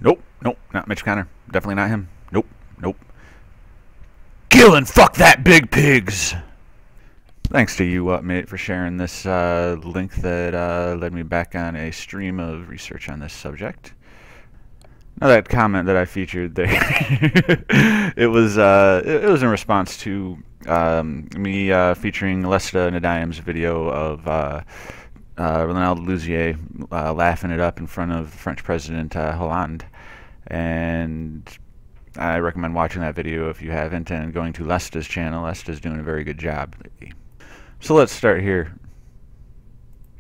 Nope, nope, not Mitch Connor. Definitely not him. Nope, nope. Kill and fuck that big pigs! Thanks to you, mate, for sharing this link that led me back on a stream of research on this subject. Now that comment that I featured there, it was in response to me featuring Lesta Nadayam's video of Ronald Louzier laughing it up in front of French President Hollande, and I recommend watching that video if you haven't, and going to Lesta's channel. Lesta's doing a very good job lately. So let's start here.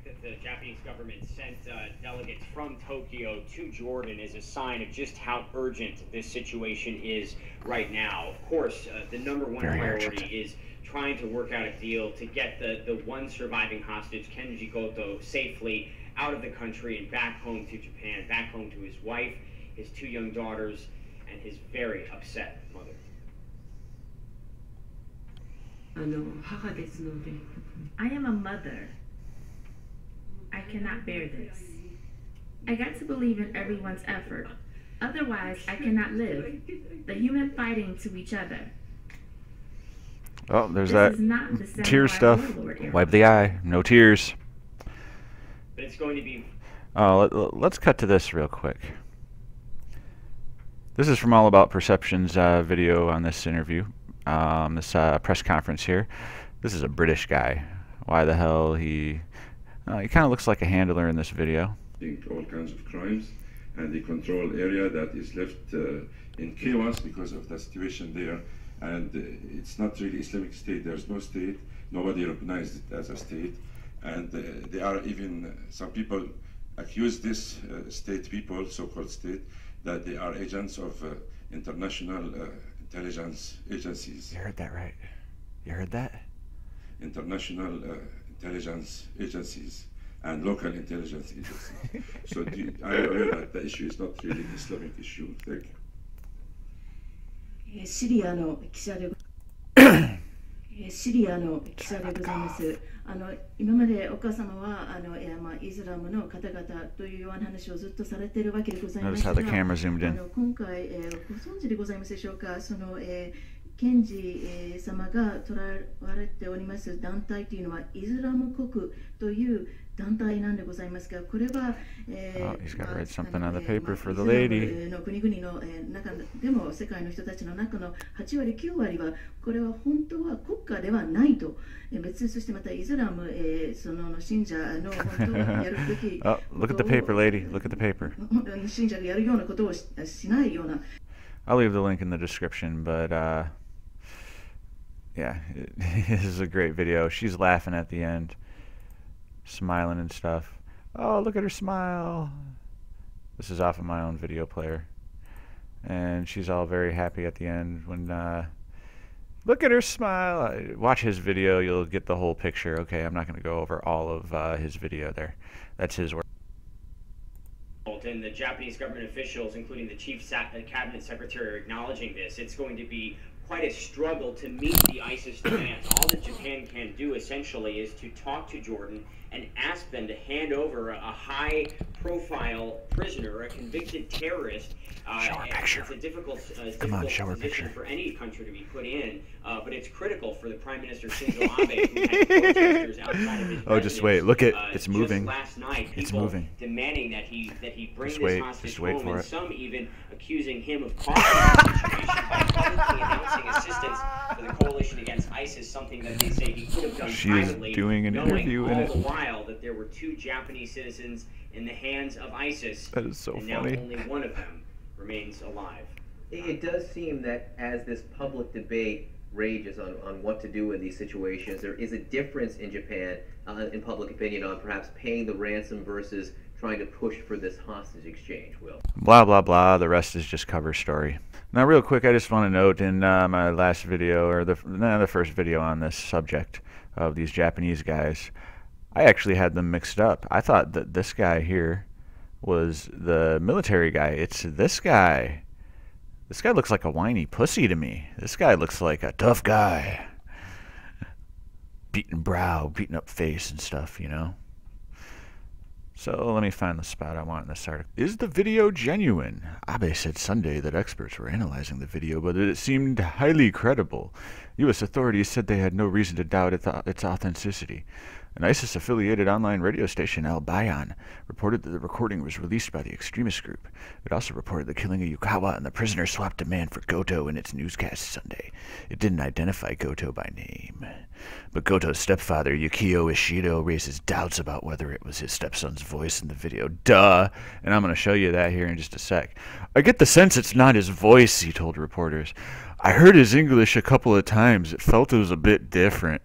The Japanese government sent delegates from Tokyo to Jordan as a sign of just how urgent this situation is right now. Of course, the number one priority is trying to work out a deal to get the one surviving hostage, Kenji Goto, safely out of the country and back home to Japan, back home to his wife, his 2 young daughters, and his very upset mother. I am a mother. I cannot bear this. I got to believe in everyone's effort. Otherwise, I cannot live. The human fighting to each other. Oh, there's that tear stuff. Wipe the eye. No tears. But it's going to be... Let's cut to this real quick. This is from All About Perception's video on this interview. This press conference here. This is a British guy. Why the hell he kind of looks like a handler in this video. All kinds of crimes, and the control area that is left in chaos because of the situation there. And it's not really Islamic State. There's no state. Nobody recognized it as a state. And there are even some people accuse this state people, so-called state, that they are agents of international intelligence agencies. You heard that right? You heard that? International intelligence agencies and local intelligence agencies. So I am aware that the issue is not really an Islamic issue. Thank you. シリアの記者でございます。今までお母様はイスラムの方々というような話をずっとされているわけでございますが、今回ご存知でございますでしょうか。そのケンジ様が捕らわれております団体というのはイスラム国という団体なんでございますが、これはhe's got to write something on the paper for the lady. の国々の中でも世界の人たちの中の8割9割はこれは本当は国家ではないと、別にそしてまたイスラムその信者の本当はやるべき Oh, look at the paper, lady. Look at the paper. 信者がやるようなことをしないような。 I'll leave the link in the description, but yeah, this is a great video. She's laughing at the end, smiling and stuff. Oh, look at her smile. This is off of my own video player. And she's all very happy at the end when, look at her smile. Watch his video, you'll get the whole picture. Okay, I'm not going to go over all of his video there. That's his work. And the Japanese government officials, including the chief cabinet secretary, are acknowledging this. It's going to be quite a struggle to meet the ISIS demands. All that Japan can do essentially is to talk to Jordan and ask them to hand over a high-profile prisoner, a convicted terrorist. Show her picture. It's a difficult, Come on, show her position picture. for any country to be put in, but it's critical for the Prime Minister Shinzo Abe, who had protesters outside of his Oh, just wait. Look at it's moving. Just last night, it's people moving. Demanding that he bring Just this wait. hostage Just wait home, for and it. some even accusing him of causing the situation by publicly announcing assistance for the coalition against ISIS, something that they say he could have done privately, doing an interview in it. all the while that there were 2 Japanese citizens in the hands of ISIS, That is so and funny. now only one of them remains alive. It does seem that as this public debate rages on what to do in these situations, there is a difference in Japan, in public opinion, on perhaps paying the ransom versus trying to push for this hostage exchange, Will. Blah, blah, blah. The rest is just cover story. Now, real quick, I just want to note in my last video, or the first video on this subject of these Japanese guys, I actually had them mixed up. I thought that this guy here was the military guy. It's this guy. This guy looks like a whiny pussy to me. This guy looks like a tough guy. Beaten brow, beaten up face and stuff, you know. So let me find the spot I want in this article. Is the video genuine? Abe said Sunday that experts were analyzing the video, but it seemed highly credible. U.S. authorities said they had no reason to doubt its authenticity. An ISIS-affiliated online radio station, Al Bayan, reported that the recording was released by the extremist group. It also reported the killing of Yukawa and the prisoner swap demand for Goto in its newscast Sunday. It didn't identify Goto by name. But Goto's stepfather, Yukio Ishido, raises doubts about whether it was his stepson's voice in the video. Duh! And I'm going to show you that here in just a sec. I get the sense it's not his voice, he told reporters. I heard his English a couple of times. It felt it was a bit different.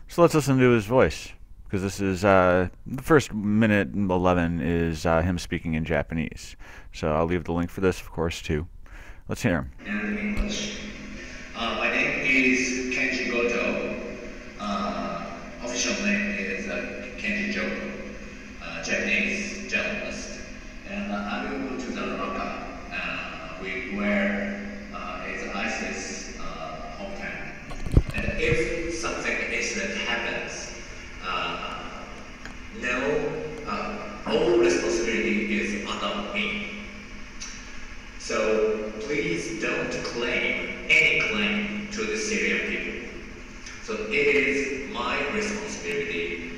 So let's listen to his voice, because this is, the first minute 11 is him speaking in Japanese. So I'll leave the link for this, of course, too. Let's hear him. In English. My name is Kenji Goto. Official name is Kenji Goto, Japanese journalist. And I will go to the Raqqa, where is ISIS hometown. And if something incident happens, all responsibility is on me. So please don't claim any claim to the Syrian people. So it is my responsibility.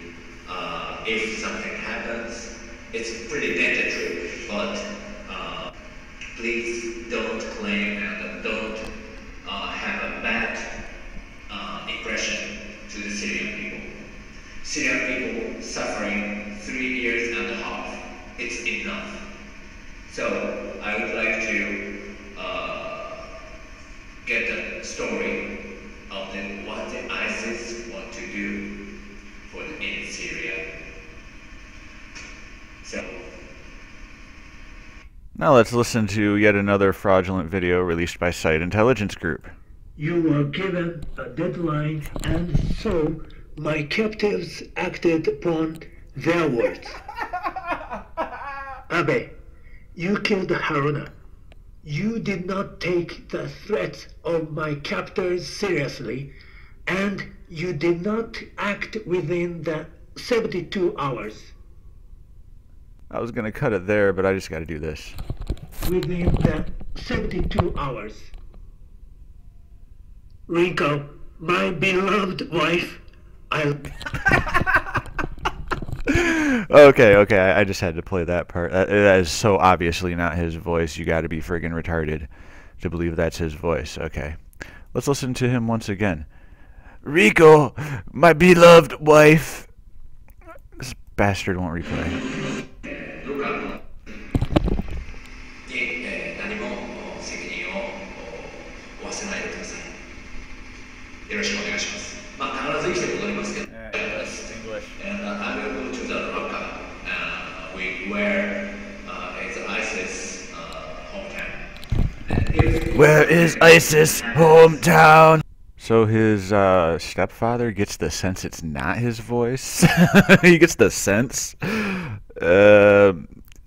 If something happens, it's pretty dangerous, but please don't claim and don't have a bad impression to the Syrian people. Syrian people suffering 3 years and a half. It's enough. So I would like to get the story of what the ISIS want to do in Syria. So now let's listen to yet another fraudulent video released by Site Intelligence Group. You were given a deadline, and so my captives acted upon their words. Abe, you killed Haruna. You did not take the threats of my captors seriously, and you did not act within the 72 hours. I was going to cut it there, but I just got to do this. Within the 72 hours. Rinko, my beloved wife, Okay, I just had to play that part. That is so obviously not his voice. You got to be friggin' retarded to believe that's his voice. Okay, let's listen to him once again. Rico, my beloved wife. This bastard won't replay. And I will go to the Raqqa, where is ISIS hometown. Where is ISIS hometown? So his stepfather gets the sense it's not his voice. He gets the sense.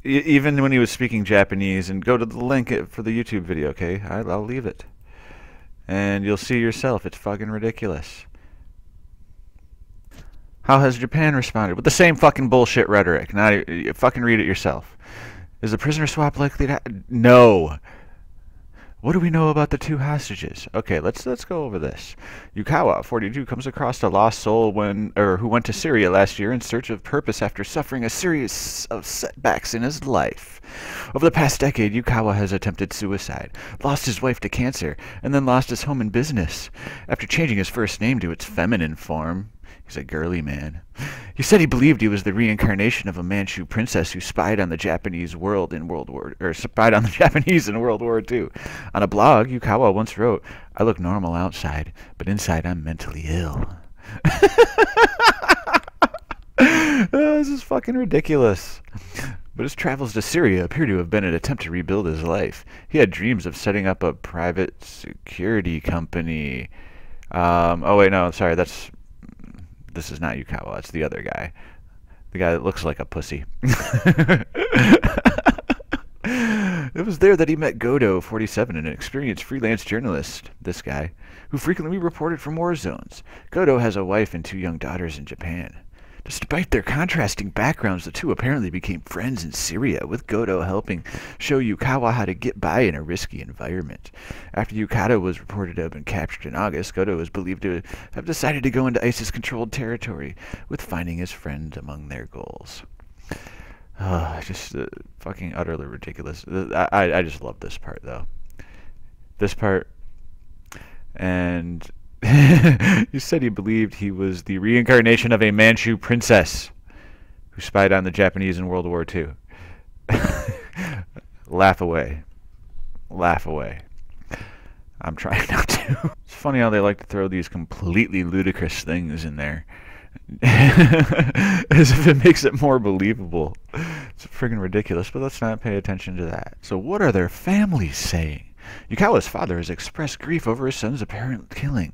Even when he was speaking Japanese, and go to the link for the YouTube video, okay? I'll leave it. And you'll see yourself. It's fucking ridiculous. How has Japan responded? With the same fucking bullshit rhetoric. Now, fucking read it yourself. Is the prisoner swap likely to No. What do we know about the 2 hostages? Okay, let's go over this. Yukawa, 42, comes across a lost soul who went to Syria last year in search of purpose after suffering a series of setbacks in his life. Over the past decade, Yukawa has attempted suicide, lost his wife to cancer, and then lost his home and business. After changing his first name to its feminine form, he's a girly man. He said he believed he was the reincarnation of a Manchu princess who spied on the Japanese in World War II. On a blog, Yukawa once wrote, "I look normal outside, but inside I'm mentally ill." This is fucking ridiculous. But his travels to Syria appear to have been an attempt to rebuild his life. He had dreams of setting up a private security company. Oh wait, no, sorry, this is not Yukawa, that's the other guy. The guy that looks like a pussy. It was there that he met Goto, 47, an experienced freelance journalist, this guy, who frequently reported from war zones. Goto has a wife and 2 young daughters in Japan. Despite their contrasting backgrounds, the two apparently became friends in Syria, with Goto helping show Yukawa how to get by in a risky environment. After Yukata was reported to have been captured in August, Goto was believed to have decided to go into ISIS-controlled territory, with finding his friend among their goals. Just fucking utterly ridiculous. I just love this part, though. This part. And he said he believed he was the reincarnation of a Manchu princess who spied on the Japanese in World War II. Laugh away. Laugh away. I'm trying not to. It's funny how they like to throw these completely ludicrous things in there. As if it makes it more believable. It's friggin' ridiculous, but let's not pay attention to that. So what are their families saying? Yukawa's father has expressed grief over his son's apparent killing.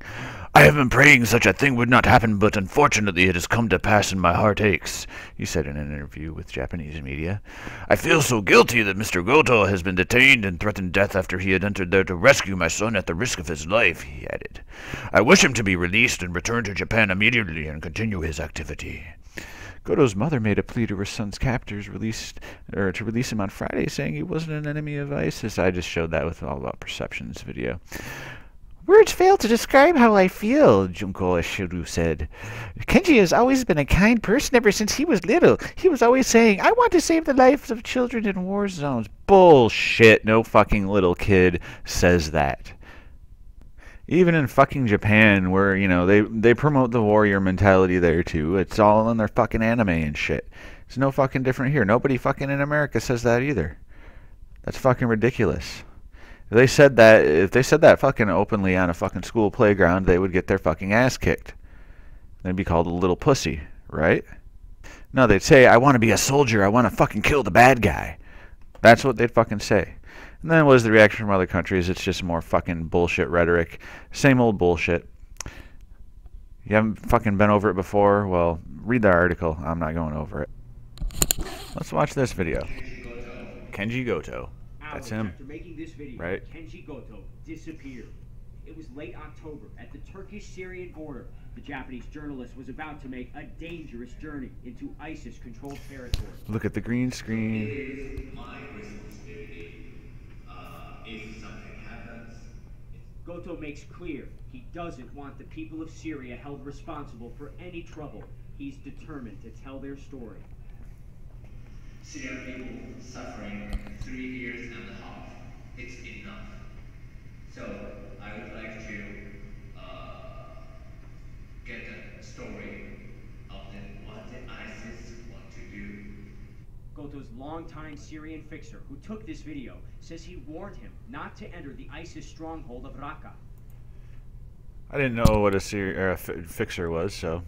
"I have been praying such a thing would not happen, but unfortunately it has come to pass and my heart aches," he said in an interview with Japanese media. "I feel so guilty that Mr. Goto has been detained and threatened death after he had entered there to rescue my son at the risk of his life," he added. "I wish him to be released and return to Japan immediately and continue his activity." Goto's mother made a plea to her son's captors to release him on Friday, saying he wasn't an enemy of ISIS. I just showed that with All About Perceptions video. "Words fail to describe how I feel," Junko Ashiru said. "Kenji has always been a kind person ever since he was little. He was always saying, 'I want to save the lives of children in war zones.'" Bullshit. No fucking little kid says that. Even in fucking Japan, where, you know, they promote the warrior mentality there too. It's all in their fucking anime and shit. It's no fucking different here. Nobody fucking in America says that either. That's fucking ridiculous. If they said that fucking openly on a fucking school playground, they would get their fucking ass kicked. They'd be called a little pussy, right? No, they'd say, "I want to be a soldier. I want to fucking kill the bad guy." That's what they'd fucking say. And then what is the reaction from other countries? It's just more fucking bullshit rhetoric. Same old bullshit. You haven't fucking been over it before? Well, read the article. I'm not going over it. Let's watch this video. Kenji Goto. That's him. After making this video, right? Kenji Goto disappeared. It was late October at the Turkish-Syrian border. The Japanese journalist was about to make a dangerous journey into ISIS-controlled territory. Look at the green It screen. is my responsibility. If something happens, Goto makes clear he doesn't want the people of Syria held responsible for any trouble. He's determined to tell their story. Syrian people suffering 3 years and a half. It's enough. So I would like to get a story of what the ISIS want to do. Goto's longtime Syrian fixer, who took this video, says he warned him not to enter the ISIS stronghold of Raqqa. I didn't know what a fixer was, so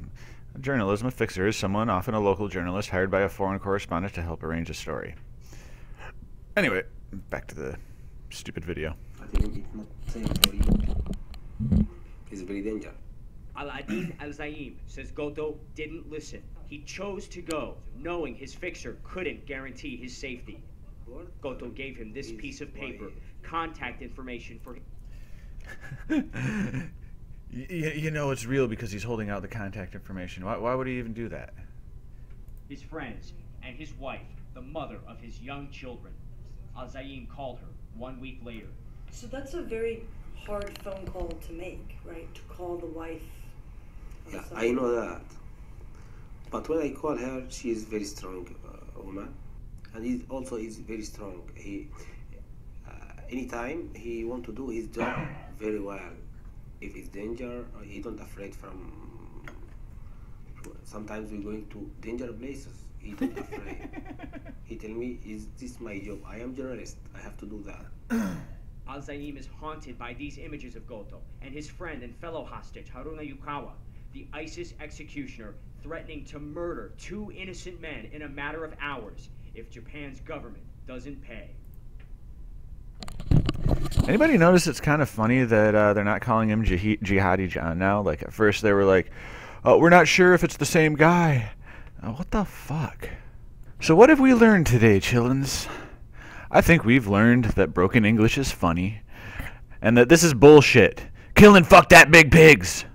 a fixer is someone, often a local journalist, hired by a foreign correspondent to help arrange a story. Anyway, back to the stupid video. I think it's not safe. It's very dangerous. Al-Adin al-Zaim says Goto didn't listen. He chose to go, knowing his fixer couldn't guarantee his safety. Goto gave him this piece of paper, contact information for him. You know it's real because he's holding out the contact information. Why would he even do that? His friends and his wife, the mother of his young children. Al-Zaim called her 1 week later. So that's a very hard phone call to make, right? To call the wife. Yeah, I know that. But when I call her, she is very strong woman, and he also is very strong. He anytime he want to do his job very well. If it's danger, he don't afraid from. Sometimes we're going to danger places. He don't afraid. He tell me, "Is this my job? I am journalist. I have to do that." Al-Zaim is haunted by these images of Goto and his friend and fellow hostage Haruna Yukawa, the ISIS executioner, threatening to murder 2 innocent men in a matter of hours if Japan's government doesn't pay. Anybody notice it's kind of funny that they're not calling him Jihadi John now? Like, at first they were like, we're not sure if it's the same guy. What the fuck? So what have we learned today, chillins? I think we've learned that broken English is funny, and that this is bullshit. Kill and fuck that big pigs!